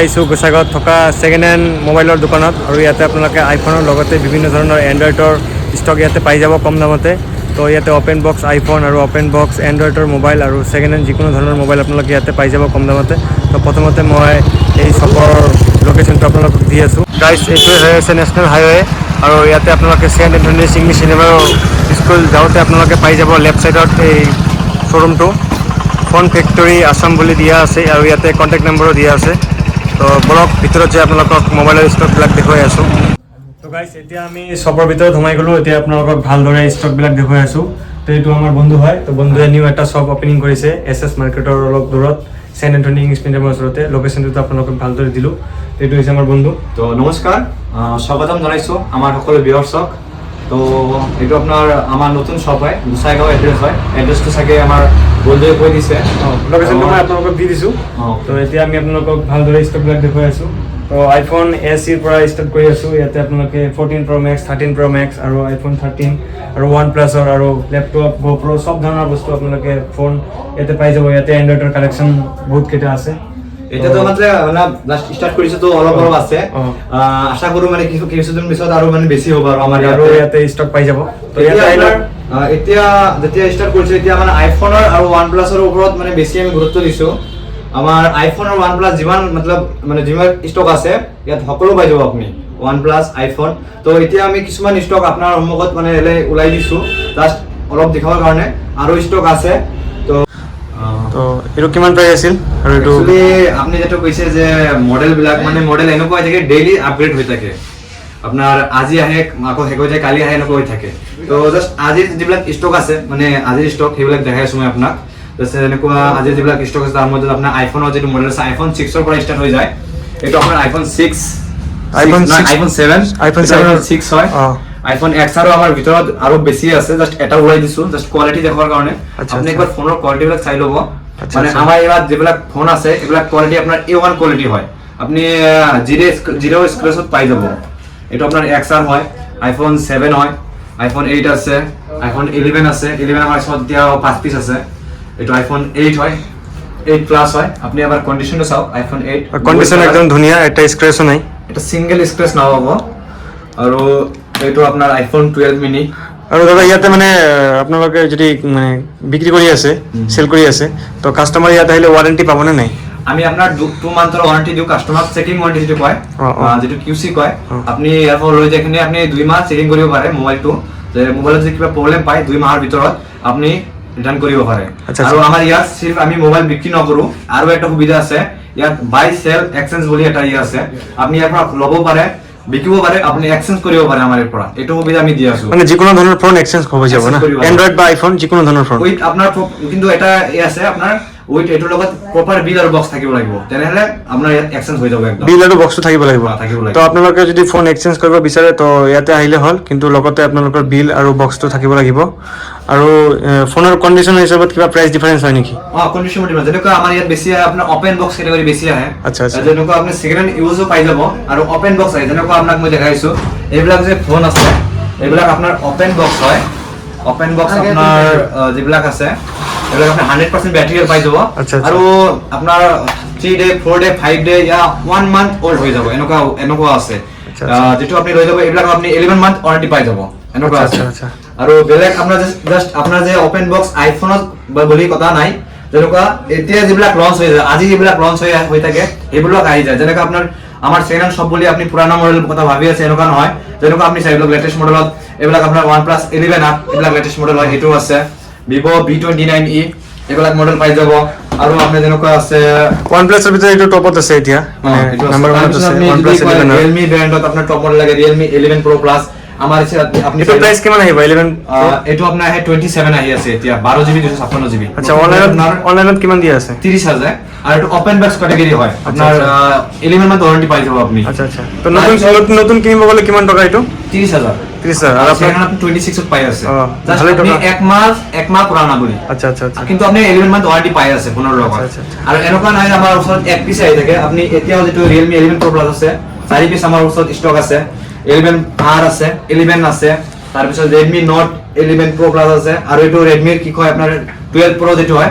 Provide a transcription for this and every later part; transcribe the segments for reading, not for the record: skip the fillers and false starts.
আহিছোঁ গোসাইগাঁৱত থকা second hand মোবাইলৰ দোকানত আৰু ইয়াতে আপোনালোকে আইফোনৰ লগতে বিভিন্ন ধৰণৰ এণ্ড্ৰইডৰ ষ্টক ইয়াতে পাই যাব কম দামতে। তো ইয়াতে অপেন বক্স আইফোন আৰু অপেন বক্স এণ্ড্ৰইডৰ মোবাইল আৰু ছেকেণ্ড হেণ্ড যিকোনো ধৰণৰ মোবাইল আপোনালোকে ইয়াতে পাই যাব কম দামতে। তো প্ৰথমতে মই এই শ্বপৰ লোকেশ্যনটো আপোনালোকক দি আছোঁ। গাইজ এইটোৱে হৈ আছে নেশ্যনেল হাইৱে আৰু ইয়াতে আপোনালোকে চেণ্ট এণ্থনীজ ইংলিছ চিনেমা স্কুল যাওঁতে আপোনালোকে পাই যাব লেফ্ট ছাইডত এই শ্ব'ৰুমটো। ফোন ফেক্টৰী আছাম বুলি দিয়া আছে আৰু ইয়াতে কণ্টেক্ট নম্বৰো দিয়া আছে। তো বলক ভিতৰত যে আপোনালোকক মোবাইলৰ ষ্টকবিলাক দেখুৱাই আছোঁ। তো গাইজ এতিয়া আমি শ্বপৰ ভিতৰত সোমাই গ'লোঁ। এতিয়া আপোনালোকক ভালদৰে ষ্টকবিলাক দেখুৱাই আছোঁ। তো এইটো আমাৰ বন্ধু হয়। তো বন্ধুৱে নিউ এটা শ্বপ অপেনিং কৰিছে এছ মাৰ্কেটৰ অলপ দূৰত চেণ্ট এণ্থনী ইংলিছ মিডিয়ামৰ ওচৰতে। লোকেশ্যনটো আপোনালোকক ভালদৰে দিলোঁ। এইটো হৈছে আমাৰ বন্ধু। তো নমস্কাৰ, স্বাগতম জনাইছোঁ আমাৰ সকলো ভিউৱাৰ্ছক। তো এইটো আপোনাৰ আমাৰ নতুন শ্বপ হয়, গোসাইগাঁও এড্ৰেছ হয়। এড্ৰেছটো চাগে আমাৰ বন্ধুৱে কৈ দিছে। লোকেশ্যনটো মই আপোনালোকক দি দিছোঁ। তো এতিয়া আমি আপোনালোকক ভালদৰে ষ্টকবিলাক দেখুৱাই আছোঁ। তো আইফোন SEৰ পৰা ষ্টাৰ্ট কৰি আছোঁ। ইয়াতে আপোনালোকে 14 Pro Max, 13 Pro Max আৰু আইফোন 13 আৰু OnePlus-ৰ আৰু লেপটপ GoPro চব ধৰণৰ বস্তু আপোনালোকে ফোন ইয়াতে পাই যাব। ইয়াতে এণ্ড্ৰইডৰ কালেকশ্যন বহুতকেইটা আছে। এতিয়াতো মানে লাষ্ট ষ্টাৰ্ট কৰিছোঁ, তো অলপ আছে। আশা কৰোঁ মানে কিছুদিন পিছত আৰু মানে বেছি হ'ব আৰু আমাৰ ইয়াতে ষ্টক পাই যাব। তো এতিয়া যেতিয়া ষ্টাৰ্ট কৰিছোঁ এতিয়া মানে আইফোনৰ আৰু OnePlus-ৰ ওপৰত মানে বেছি আমি গুৰুত্ব দিছোঁ। আমাৰ আইফোন আৰু OnePlus যিমান যিমান ষ্টক আছে ইয়াত সকলো পাই যাব আপুনি, OnePlus আইফোন। তো এতিয়া আমি কিছুমান ষ্টক আপোনাৰ সন্মুখত মানে ওলাই দিছোঁ জাষ্ট অলপ দেখাবৰ কাৰণে, আৰু ষ্টক আছে। তো এইটো কিমান প্ৰাইচ আছিল? আৰু এইটো আপুনি যেটো কৈছে যে মডেলবিলাক মানে মডেল এনেকুৱা হৈ থাকে, ডেইলি আপগ্ৰেড হৈ থাকে। আপোনাৰ আজি আহে আকৌ শেষ হৈ যায়, কালি আহে, এনেকুৱা হৈ থাকে। তো জাষ্ট আজিৰ যিবিলাক ষ্টক আছে মানে আজিৰ ষ্টক সেইবিলাক দেখাই আছোঁ মই আপোনাক। এনেকুৱা আজিৰ যিবিলাক ষ্টক আছে তাৰ মধ্যে আপোনাৰ আইফোনৰ যিটো মডেল আছে আইফোন 6ৰ পৰা ষ্টাৰ্ট হৈ যায়। এইটো আপোনাৰ আইফোন 6, আইফোন 7, আইফোন 6 হয়। আইফোন XR আমাৰ ভিতৰত আৰু বেছি আছে, জাষ্ট এটা ওলাই দিছোঁ জাষ্ট কোৱালিটি দেখাৰ কাৰণে। আপুনি একবাৰ ফোনৰ কোৱালিটিবিলাক চাই ল'ব। মানে আমাৰ ইয়াত যিবিলাক ফোন আছে এইবিলাক কোৱালিটি আপোনাৰ A1 কোৱালিটি হয়। আপুনি জিৰ' স্ক্ৰেচত পাই যাব। এইটো আপোনাৰ XR হয়, আইফোন 7 হয়, আইফোন 8 আছে, আইফোন 11 আছে। 11 আমাৰ ওচৰত এতিয়া 5 পিচ আছে। এইটো আইফোন 8 হয়, 8 প্লাছ হয়। আপুনি এবাৰ কণ্ডিশ্যনটো চাওক, আইফোন 8 কণ্ডিশ্যন একদম ধুনীয়া, এটা স্ক্ৰেচো নাই, এটা ছিংগল স্ক্ৰেচ নহ'ব। আৰু এইটো আপোনাৰ আইফোন 12 মিনি। আৰু দাদা ইয়াতে মানে আপোনালোকে যদি মানে বিক্ৰী কৰি আছে, চেল কৰি আছে, তো কাষ্টমাৰ ইয়াত আহিলে ৱাৰেণ্টি পাবনে নাই? আমি আপোনাৰ 2 মান্থৰ ৱাৰেণ্টি দিওঁ কাষ্টমাৰক, চেকিং ৱাৰেণ্টি যিটো কয়, যিটো QC কয়। আপুনি ইয়াৰ পৰা লৈ যাই কিনে আপুনি 2 মাহ চেকিং কৰিব পাৰে মোবাইলটো। যে মোবাইলত যদি কিবা প্ৰব্লেম পায় 2 মাহৰ ভিতৰত আপুনি ৰিটাৰ্ণ কৰিব পাৰে। আৰু আমাৰ ইয়াত সিৰ্ফ আমি মোবাইল বিক্ৰী নকৰোঁ, আৰু এটা সুবিধা আছে ইয়াত বাই সেল এক্সচেঞ্জ বুলি এটা আছে। আপুনি ইয়াৰ পৰা ল'ব পাৰে, বিকিব পাৰে, আপুনি এক্সচেঞ্জ কৰিব পাৰে আমাৰ ইয়াৰ পৰা। এইটো সুবিধা আমি দি আছোঁ। মানে যিকোনো ধৰণৰ ফোন এক্সচেঞ্জ হ'ব যাব না, এণ্ড্ৰইড বা আইফোন যিকোনো ধৰণৰ ফোন। উইথ আপোনাৰ কিন্তু এটা আছে আপোনাৰ উইথ এইটোৰ লগত প্ৰপাৰ বিল আৰু বক্স থাকিব লাগিব, তেনেহ'লে আপোনাৰ ইয়াত এক্সচেঞ্জ হৈ যাব একদম। বিল আৰু বক্সটো থাকিব লাগিব। তো আপোনালোকে যদি ফোন এক্সচেঞ্জ কৰিব বিচাৰে তো ইয়াতে আহিলে হ'ল, কিন্তু লগতে আপোনালোকৰ বিল আৰু বক্সটো থাকিব লাগিব। আৰু ফোনৰ কণ্ডিশ্যন হিচাপত কিবা প্ৰাইচ ডিফাৰেঞ্চ হয় নেকি? কণ্ডিশ্যন ডিফাৰেঞ্চ যেনেকুৱা আমাৰ ইয়াত বেছি আহে আপোনাৰ অপেন বক্স কেটেগৰী বেছি আহে। আচ্ছা আচ্ছা। যেনেকুৱা আপুনি ছেকেণ্ড হেণ্ড ইউজো পাই যাব আৰু অপেন বক্স আহে। যেনেকুৱা আপোনাক মই দেখাইছোঁ এইবিলাক যে ফোন আছে এইবিলাক আপোনাৰ অপেন বক্স হয়। অপেন বক্স আপোনাৰ যিবিলাক আছে এইবিলাক আপোনাৰ 100% বেটাৰী পাই যাব। আৰু আপোনাৰ 3 ডে 4 ডে 5 ডে ইয়া 1 মান্থ ওল্ড হৈ যাব, এনেকুৱা আছে। যিটো আপুনি লৈ যাব এইবিলাক আপুনি 11 মান্থ ৱাৰেণ্টি পাই যাব, এনেকুৱা আছে। আৰু বেলেগ আপোনাৰ জাষ্ট আপোনাৰ যে অপেন বক্স আইফোনত বুলি কথা নাই। যেনেকুৱা এতিয়া যিবিলাক লঞ্চ হৈ যায়, আজি যিবিলাক লঞ্চ হৈ থাকে সেইবিলাক আহি যায়। যেনেকুৱা আপোনাৰ আমাৰ ছেকেণ্ড হেণ্ড শ্বপ বুলি আপুনি পুৰণা মডেল কথা ভাবি আছে, এনেকুৱা নহয়। যেনেকুৱা আপুনি চাই লওক লেটেষ্ট মডেলত এইবিলাক আপোনাৰ OnePlus 11 আপ এইবিলাক লেটেষ্ট মডেল হয়, সেইটো আছে। Vivo V29e এইবিলাক মডেল পাই যাব। আৰু আপুনি যেনেকুৱা আছে OnePlus-ৰ ভিতৰত এইটো টপত আছে এতিয়া, নাম্বাৰ 1 আছে OnePlus 11। Realme ব্ৰ্যান্ডত আপোনাৰ টপ মডেল লাগে Realme 11 Pro Plus। আমাৰ আপনি এইটো প্ৰাইস কিমান আহিব? 11 এইটো আপোনাৰ আহে 27 আহি আছে এতিয়া, 12GB 256GB। আচ্ছা, অনলাইনত কিমান দিয়া আছে? 30,000। আৰু এইটো ওপেন বক্স ক্যাটাগরি হয়, আপনার 11 মান্থ ওয়ারেন্টি পাই যাব আপনি। আচ্ছা আচ্ছা। তো নতুন কিনিব গলে কিমান টাকা এইটো? 30,000। 30,000 আর আপনি 26 ত পাই আছে। জাস্ট আপনি এক মাহ পুরানা বলি। আচ্ছা আচ্ছা আচ্ছা। কিন্তু আপনি 11 মান্থ ওয়ারেন্টি পাই আছে পুনৰ লগত। আৰু এনেকুৱা নাই আমাৰ ওচৰত এক পিস আহি থাকে। আপনি এতিয়াও যেটো Realme 11 Pro Plus আছে 4 পিস আমাৰ ওচৰত স্টক আছে। 11R আছে, 11 আছে, তাৰ পিছত Redmi Note 11 Pro Plus আছে, আৰু এটো Redmi কি কয় আপোনাৰ 12 Pro যেটো হয়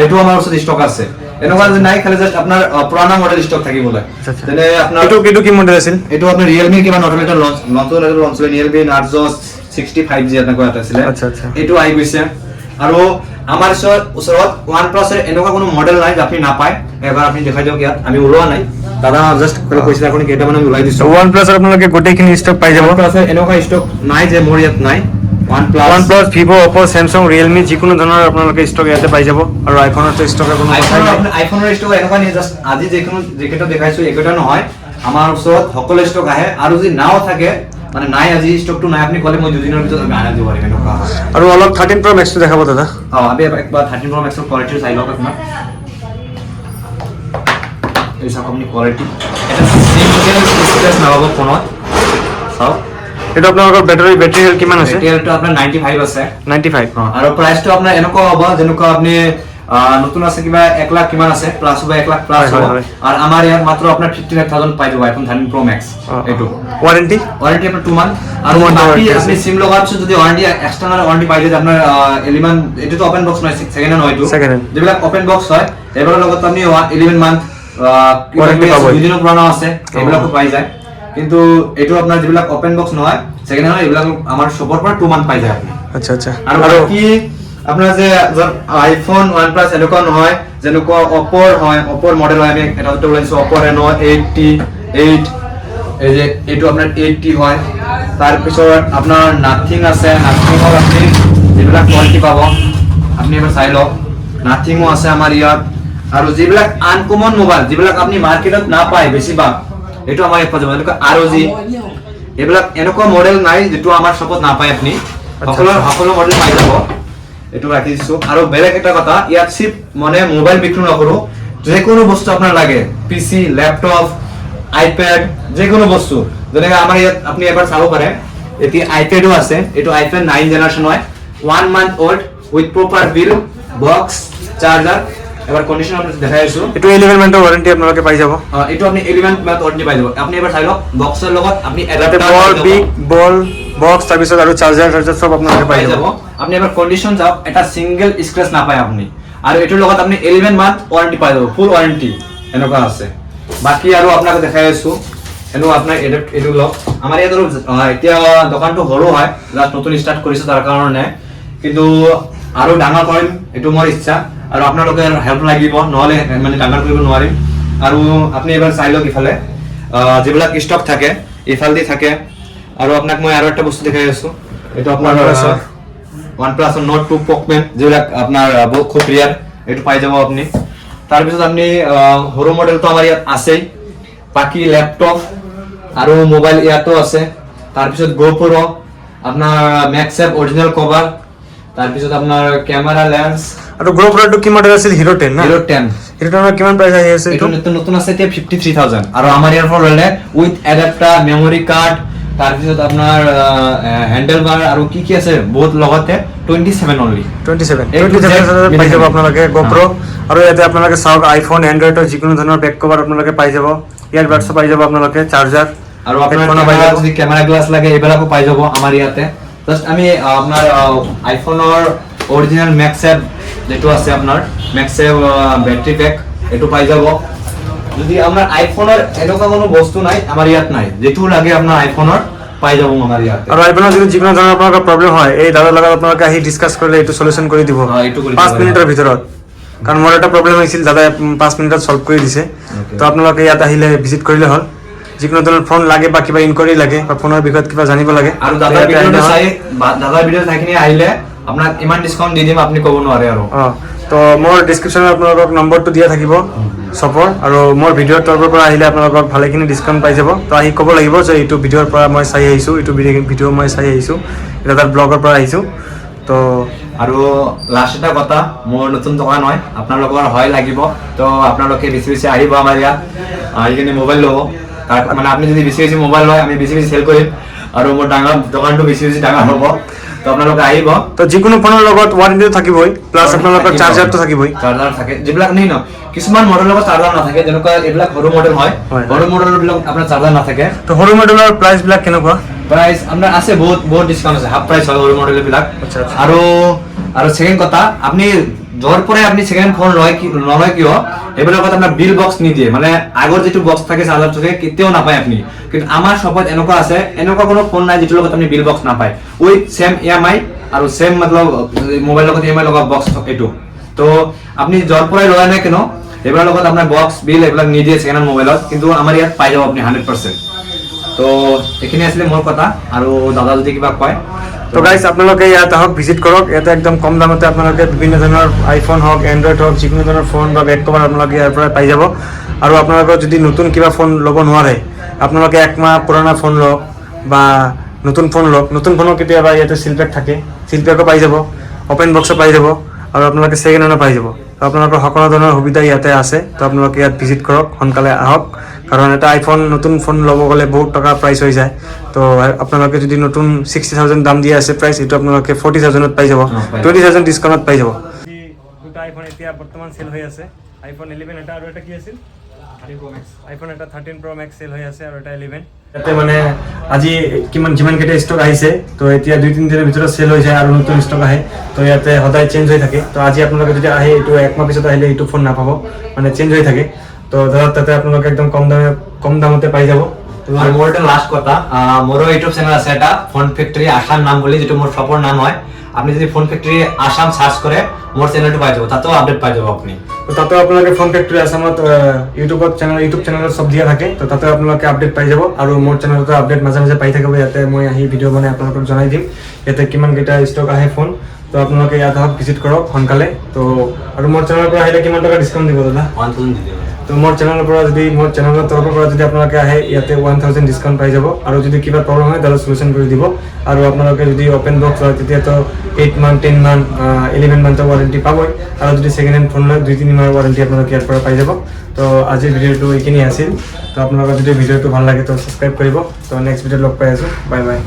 এটো আমাৰ ওচৰত স্টক আছে। এনেকুৱা যে নাই, খালি জাষ্ট আপোনাৰ পুৰণা মডেল ষ্টক থাকিবলৈ। আচ্ছা। যেনে আপোনাৰ এইটো কি মডেল আছিল? এইটো আপোনাৰ ৰিয়েলমি কিবা নতুন এটা লঞ্চ হৈছিলে, ৰিয়েলমি নাৰ্জো 65G এনেকুৱা এটা আছিলে। আচ্ছা। এইটো আহি গৈছে। আৰু আমাৰ ওচৰত ওৱান প্লাছৰ এনেকুৱা কোনো মডেল নাই যে আপুনি নাপায়। এবাৰ আপুনি দেখাই দিয়ক, ইয়াত আমি ওলোৱা নাই, দাদা জাষ্ট কৈছিলে আপুনি কেইটামান ওলাই দিছোঁ। ওৱান প্লাছৰ আপোনালোকে গোটেইখিনি ষ্টক পাই যাব। ওৱান প্লাছৰ এনেকুৱা ষ্টক নাই যে মোৰ ইয়াত নাই। ওৱান প্লাছ ভিভো, অপো, চেমচাং, ৰিয়েলমি যিকোনো ধৰণৰ আপোনালোকে ষ্টক ইয়াতে পাই যাব। আৰু আইফোনৰ ষ্টকৰ কোনো কথাই নাই। আইফোনৰ ষ্টক এনেকুৱা নাই, জাষ্ট আজি যিকেইটা দেখাইছোঁ এইকেইটা নহয়, আমাৰ ওচৰত সকলো ষ্টক আহে। আৰু যদি নাও থাকে মানে নাই, আজি ষ্টকটো নাই, আপুনি ক'লে মই দুদিনৰ ভিতৰত আমি আনি দিব পাৰিম, এনেকুৱা হয়। আৰু অলপ 13 Pro Max টো দেখাব দাদা। আমি একবাৰ 13 Pro Max ৰ কোৱালিটি চাই লওক আপোনাৰ। এই চাওক আপুনি কোৱালিটি, এটা সিঙ্গেল স্ক্ৰেচ নাপাব ফোনত। চাওক এটা আপোনালোকৰ বেটাৰী হেল্থ কিমান আছে? বেটাৰীটো আপোনাৰ 95 আছে। 95। আৰু প্ৰাইচটো আপোনাৰ এনেকুৱা হ'ব যেনেকুৱা আপুনি নতুন আছে কিবা 1 লাখ কিমান আছে, প্লাস হ'ব 1 লাখ প্লাস হ'ব। আর আমার ইয়াত মাত্র আপনার 55000 পাই যাব আইফোন 13 Pro Max। এইটো ওয়ারেন্টি আপনার 2 মান্থ। আর বাকি আপনি সিম লগার পিছত যদি ওয়ারেন্টি এক্সটার্নাল ওয়ারেন্টি পাই যায় আপনার 11, এটা তো ওপেন বক্স নয়, সেকেন্ড হ্যান্ড হয় তো, যেগুলা ওপেন বক্স হয় এবাৰৰ লগত আপনি 11 মান্থ ওয়াৰেন্টি পাবো। দুদিনৰ পুৰণা আছে এইবিলাকো পাই যায়। কিন্তু এটো আপনাৰ যেবিলাক ওপেন বক্স নহয় সেকেন্ড হ্যান্ড এইবিলাক আমাৰ শপৰ পৰা 2 মান্থ পাই যায় আপনি। আচ্ছা আচ্ছা। আৰু কি আপনাৰ যে আইফোন OnePlus এনেকুৱা নহয় যেনেকুৱা অপৰ হয়, অপৰ মডেল হয়, আমি এটা দুটা ওলাইছো অপৰ Reno 88, এই যে এইটো আপনাৰ 80 হয়। তাৰ পিছত আপনাৰ নাথিং আছে, নাথিংৰ আপনি যেবিলাক কোৱালিটি পাব আপনি এবাৰ চাই লওক। নাথিংও আছে আমাৰ ইয়াত। আৰু যেবিলাক আনকমন মোবাইল যেবিলাক আপনি মাৰ্কেটত না পায় বেছিভাগ, এইটো আমাৰ ইয়াত পাব। যেনেকুৱা ROG এইবিলাক এনেকুৱা মডেল নাই যেটো আমাৰ শপত না পায় আপনি। সকলো মডেল পাই যাব। এটো ৰাখি দিছো। আৰু বেলেগ এটা কথা, ইয়াত চিপ মানে মোবাইল বিক্ৰী নকৰো, যে কোনো বস্তু আপনাৰ লাগে, পিসি, ল্যাপটপ, আইপ্যাড, যে কোনো বস্তু। যেনেকৈ আমাৰ ইয়াত আপনি এবাৰ চাব পাৰে, এটি আইপ্যাডও আছে। এটো আইপ্যাড 9 জেনাৰেশন হয়, 1 month old with proper bill, box, charger. এবাৰ কন্ডিশন আপনি দেখাই আছো। এটো 11 মান্থৰ ওয়াৰেন্টি আপোনালোকে পাই যাব। এটো আপনি 11 মান্থ ওয়াৰেন্টি পাই যাব। আপনি এবাৰ চাই লওক, বক্সৰ লগত আপনি এডাপ্টাৰ বল বক্স তাৰ পিছত আৰু চাৰ্জাৰ সব আপোনালোকে পাই যাব। আপনি এবাৰ কন্ডিশন যাওক, এটা সিঙ্গেল স্ক্ৰ্যাচ না পায় আপনি। আৰু এটোৰ লগত আপনি 11 মান্থ ওয়াৰেন্টি পাই যাব, ফুল ওয়াৰেন্টি এনেকুৱা আছে। বাকি আৰু আপোনাক দেখাই আছো, এনো আপোনাৰ এটো লওক। আমাৰ ইয়াত এতিয়া দোকানটো সৰু হয়, জাস্ট নতুন স্টাৰ্ট কৰিছে তাৰ কাৰণে, কিন্তু আৰু ডাঙৰ কৰিম এটো মোৰ ইচ্ছা। আৰু আপোনালোকে হেল্প লাগিব, নহলে মানে ডাঙৰ কৰিব নোৱাৰিম। আৰু আপনি এবাৰ চাই লওক ইফালে যেবিলাক স্টক থাকে ইফালদি থাকে। আৰু আপোনাক মই আৰু একটা বস্তু দেখাই আছো, এটা আপনার OnePlus Note 2 Pockman যেবিলাক আপনার বহুত খুব রিয়ার, এটা পাই যাব আপনি। তার পিছত আপনি হরো মডেল তো আমার ইয়াত আছেই, বাকি ল্যাপটপ আৰু মোবাইল ইয়াতো আছে। তাৰ পিছত GoPro, আপনাৰ MagSafe অৰিজিনাল কভাৰ, তাৰ পিছত আপনাৰ ক্যামেৰা লেন্স। আৰু GoPro টো কি মডেল আছিল? Hero 10 না? Hero 10 কিমান প্রাইস আহি আছে? এটা নতুন আছে এতিয়া 53000। আৰু আমাৰ ইয়াৰ পৰা ললে উইথ এডাপ্টাৰ, মেমৰি কাৰ্ড, তাৰপিছত আপোনাৰ হ্যান্ডেল বাৰ আৰু কি আছে বহুত লগতে 27 অনলি 27 পাই যাব আপোনালোকে GoPro। আৰু ইয়াতে আপোনালোকে চাওক আইফোন, এন্ড্ৰইডৰ যিকোনো ধৰণৰ বেক কভাৰ আপোনালোকে পাই যাব। ইয়াৰবাডছ পাই যাব আপোনালোকে, চাৰ্জাৰ আৰু আপোনাৰ যদি কেমেৰা গ্লাছ লাগে এইবিলাকো পাই যাব আমাৰ ইয়াতে। জাস্ট আমি আপোনাৰ আইফোনৰ অৰিজিনাল MagSafe যেটো আছে আপোনাৰ MagSafe ব্যাটাৰি প্যাক এটো পাই যাব। যদি আপনাৰ আইফোনেৰ এনেকুৱা কোনো বস্তু নাই আমাৰ ইয়াত নাই, যেটো লাগে আপনাৰ আইফোনেৰ পাই যাব আমাৰ ইয়াত। আৰু আইফোনৰ যদি যিকোনো ধৰণৰ আপোনালোকৰ প্ৰবলেম হয়, এই দাদাৰ লগত আপোনালোকে আহি ডিসকাস কৰিলে এইটো সলিউশন কৰি দিব 5 মিনিটৰ ভিতৰত। কাৰণ মোৰ এটা প্ৰবলেম হৈছিল, দাদাই 5 মিনিটত সলভ কৰি দিছে। তো আপোনালোকে ইয়াত আহিলে ভিজিট কৰিলে হ'ল। যিকোনো ধৰণৰ ফোন লাগে বা কিবা ইনকুৱাৰী লাগে বা ফোনৰ বিষয়ত কিবা জানিব লাগে, আৰু দাদাৰ ভিডিঅ' চাইকিনে আহিলে আপোনাক ইমান ডিসকাউন্ট দি দিম আপনি ক'ব নোৱাৰে। আৰু তো মোৰ ডেসক্ৰিপশনত আপোনালোকক নম্বৰটো দিয়া থাকিব শ্বপৰ। আৰু মোৰ ভিডিঅ'ৰ তৰফৰ পৰা আহিলে আপোনালোকক ভালেখিনি ডিসকাউন্ট পাই যাব। তো আহি ক'ব লাগিব যে এইটো ভিডিঅ'ৰ পৰা মই চাই আহিছোঁ, এইটো ভিডিঅ' মই চাই আহিছোঁ, এটা তাৰ ব্লগৰ পৰা আহিছোঁ। তো আৰু লাষ্ট এটা কথা, মোৰ নতুন দোকান হয়, আপোনালোকৰ হয় লাগিব। তো আপোনালোকে বেছি বেছি আহিব আমাৰ ইয়াত, আহি কিনে মোবাইল ল'ব। মানে আপনি যদি বেছি বেছি মোবাইল লয় আমি বেছি বেছি সেল কৰিম, আৰু মোৰ ডাঙৰ দোকানটো বেছি বেছি ডাঙৰ হ'ব। তো আপোনালোকে আহিব। তো যিকোনো ফোনৰ লগত ওয়াৰেন্টিও থাকিবই, প্লাস আপোনালোকৰ চাৰ্জাৰটো থাকিবই। চাৰ্জাৰ থাকে, যিবিলাক নেই ন কিছুমান মডেলৰ লগত চাৰ্জাৰ নাথাকে, যেনেকুৱা এইবিলাক সৰু মডেল হয়, সৰু মডেলৰ বিলাক আপোনাৰ চাৰ্জাৰ নাথাকে। তো সৰু মডেলৰ প্ৰাইস বিলাক কেনেকুৱা? প্ৰাইস আপোনাৰ আছে বহুত ডিসকাউন্ট আছে, হাফ প্ৰাইস হয় সৰু মডেল বিলাক। আৰু সেকেন্ড কথা, আপনি যোৱাৰ পৰাই আপুনি ছেকেণ্ড ফোন লয় কিয় এইবিলাকত আপোনাৰ বিল বক্স নিদিয়ে, মানে আগৰ যিটো বক্স থাকে চাৰ্জাৰ থাকে কেতিয়াও নাপায় আপুনি। কিন্তু আমাৰ শ্বপত এনেকুৱা আছে, এনেকুৱা কোনো ফোন নাই যিটোৰ লগত আপুনি বিল বক্স নাপায়, উইথ ছেম EMI আৰু ছেম মতলব মোবাইল লগত EMI লগা বক্স এইটো। তো আপুনি যোৱাৰ পৰাই লয় নাই কিনো এইবিলাকৰ লগত আপোনাৰ বক্স বিল এইবিলাক নিদিয়ে ছেকেণ্ড হেণ্ড মোবাইলত, কিন্তু আমাৰ ইয়াত পাই যাব আপুনি 100%। তো এইখিনি আছিলে মোৰ কথা, আৰু দাদা যদি কিবা কয়। তো গাইজ আপোনালোকে ইয়াত আহক, ভিজিট কৰক। ইয়াতে একদম কম দামতে আপোনালোকে বিভিন্ন ধৰণৰ আইফোন হওক, এণ্ড্ৰইড হওক, যিকোনো ধৰণৰ ফোন বা বেক কভাৰ আপোনালোকে ইয়াৰ পৰা পাই যাব। আৰু আপোনালোকৰ যদি নতুন কিবা ফোন ল'ব নোৱাৰে, আপোনালোকে একমাহ পুৰণা ফোন লওক বা নতুন ফোন লওক, নতুন ফোনো কেতিয়াবা ইয়াতে চিল পেক থাকে, চিল পেকো পাই যাব, অপেন বক্সো পাই যাব, আৰু আপোনালোকে ছেকেণ্ড হেণ্ডো পাই যাব। তো আপোনালোকৰ সকলো ধৰণৰ সুবিধা ইয়াতে আছে। তো আপোনালোকে ইয়াত ভিজিট কৰক, সোনকালে আহক, কাৰণ এটা আইফোন নতুন ফোন ল'ব গ'লে বহুত টকা প্ৰাইচ হৈ যায়। তো আপোনালোকে যদি নতুন 60,000 দাম দিয়া আছে প্ৰাইচ, এইটো আপোনালোকে 40,000ত পাই যাব, 20,000 ডিছকাউণ্টত পাই যাব। দুটা আইফোন এতিয়া বৰ্তমান চেল হৈ আছে, আইফোন 11 এটা আৰু এটা কি আছিল, আইফোন এটা 13 Pro Max চেল হৈ আছে, আৰু এটা 11। ইয়াতে মানে আজি যিমানকেইটা ষ্টক আহিছে, তো এতিয়া 2-3 দিনৰ ভিতৰত চেল হৈ যায় আৰু নতুন ষ্টক আহে। তো ইয়াতে সদায় চেঞ্জ হৈ থাকে। তো আজি আপোনালোকে যদি আহে, এইটো একমাহ পিছত আহিলে এইটো ফোন নাপাব, মানে চেঞ্জ হৈ থাকে। তো ধৰক তাতে আপোনালোকে একদম কম দামতে পাই যাব। আৰু মোৰ এটা লাষ্ট কথা, মোৰো ইউটিউব চেনেল আছে এটা, ফোন ফেক্টৰী আসাম নাম বুলি, যিটো মোৰ শ্বপৰ নাম হয়। আপনি যদি ফোন ফেক্টৰী আসাম সাৰ্চ কৰে মোৰ চেনেলটো পাই যাব, তাতেও আপডেট পাই যাব আপুনি। তো তাতেও আপোনালোকে ফোন ফেক্টৰী আসামত ইউটিউব চেনেলত সব দিয়া থাকে, তো তাতেও আপোনালোকে আপডেট পাই যাব। আৰু মোৰ চেনেলতো আপডেট মাজে মাজে পাই থাকিব, ইয়াতে মই আহি ভিডিঅ' বনাই আপোনালোকক জনাই দিম ইয়াতে কিমানকেইটা ষ্টক আহে ফোন। তো আপোনালোকে ইয়াত আহক, ভিজিট কৰক সোনকালে। তো আৰু মোৰ চেনেলৰ পৰা আহিলে কিমান টকা ডিছকাউণ্ট দিব দাদা? 1000 দি দিব। তো মোৰ চেনেলৰ তৰফৰ পৰা যদি আপোনালোকে আহে, ইয়াতে 1000 ডিছকাউণ্ট পাই যাব। আৰু যদি কিবা প্ৰব্লেম হয় তাহলে সলিউশ্যন কৰি দিব। আৰু আপোনালোকে যদি অপেন বক্স হয় তেতিয়াতো 8 মান্থ, 10 মান্থ, 11 মান্থৰ ৱাৰেণ্টি পাবই। আৰু যদি ছেকেণ্ড হেণ্ড ফোন লয় 2-3 মাহৰ ৱাৰেণ্টি আপোনালোকে ইয়াৰ পৰা পাই যাব। তো আজিৰ ভিডিঅ'টো এইখিনি আছিল। তো আপোনালোকৰ যদি ভিডিঅ'টো ভাল লাগে তো ছাবস্ক্ৰাইব কৰিব। তো নেক্সট ভিডিঅ'ত লগ পাই আছোঁ। Bye bye.